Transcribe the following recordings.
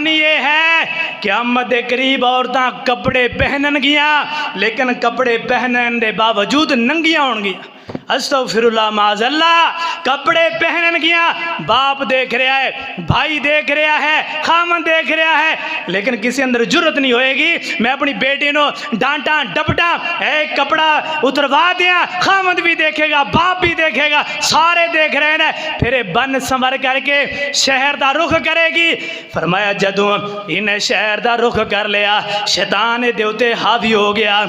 ये है क़यामत दे करीब औरतां कपड़े पहनन गियां लेकिन कपड़े पहनने के बावजूद नंगियां होणगियां। अस्तगफिरुल्लाह माज़अल्लाह। कपड़े पहनन गियां, बाप देख रहा है, भाई देख रहा है, खामन देख रहा है, लेकिन किसी अंदर जुर्रत नहीं होएगी मैं अपनी बेटी नो डांटा डपटा एक कपड़ा उतरवा दिया। खामद भी देखेगा, बाप भी देखेगा, सारे देख रहे हैं। फिर बन संवर करके शहर का रुख करेगी। फरमाया जदों इन्हें शहर का रुख कर लिया शैतान दे उत्ते हावी हो गया।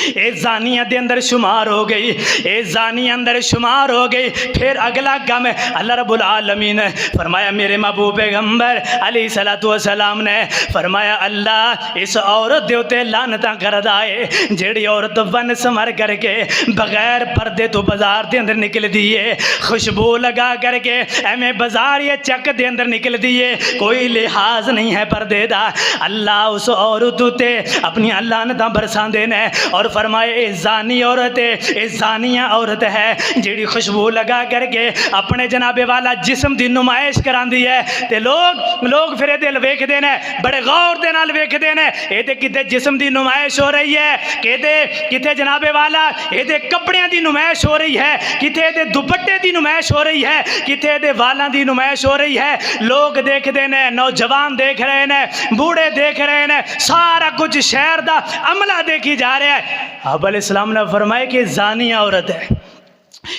ए जानिया दे अंदर शुमार हो गई, ए जानिया अंदर शुमार हो गई। फिर अगला गम अल्लाह रब्बुल आलमीन ने फरमाया मेरे महबूब पैगंबर अलैहिस्सलातु वस्सलाम ने फरमाया अल्लाह इस औरत दे उत्ते लानतां करदा है जेड़ी औरत वन समर करके बगैर पर्दे तो बाजार दे अंदर निकलदी है, खुशबू लगा करके एवें बाजार ये चक दे अंदर निकलदी है, कोई लिहाज नहीं है पर्दे दा। अल्लाह उस औरत उत्ते अपनी लानतां बरसांदे ने और फरमाए ए जानी औरत है, ए जानिया औरत है जेड़ी खुशबू लगा करके अपने जनाबे वाला जिस्म की नुमाइश करांदी है। ते लोग फिर दिल वेखदे ने, बड़े गौर दे नाल वेखदे ने ये किते जिस्म की नुमाइश हो रही है, किते जनाबे वाला ये कपड़ियां की नुमाइश हो रही है, किते ये दुपट्टे की नुमाइश हो रही है, किते ये वालों की नुमाइश हो रही है। लोग देखते ने, नौजवान देख रहे हैं, बूढ़े देख रहे हैं, सारा कुछ शहर का अमला देखी जा रहा है। आप अलैहिस्सलाम ने फरमाया कि जानी औरत है,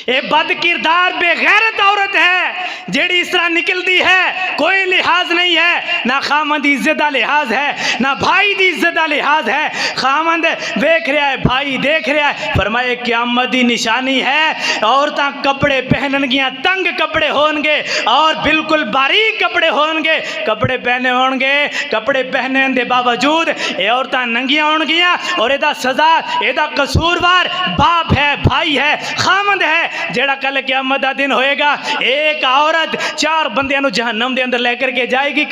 ये बद किरदार बेगैरत औरत है जेड़ी इस तरह निकलती है, कोई लिहाज नहीं है, ना खामंद इज्जत का लिहाज है, ना भाई की इज्जत का लिहाज है। खामंद देख रहा है, भाई देख रहा है। फरमाए क़यामत की निशानी है औरतां कपड़े पहनन गियां, तंग कपड़े होंगे और बिल्कुल बारीक कपड़े होंगे, कपड़े पहने होंगे, कपड़े पहनने के बावजूद ये औरतां नंगियां होंगियां और एदा सजा एदा कसूरवार बाप है, भाई है, खामंद है जेड़ा कल क़यामत दा दिन होएगा। एक औरत 4 बंदियां नु जहन्नम दे अंदर लेकर के जाएगी।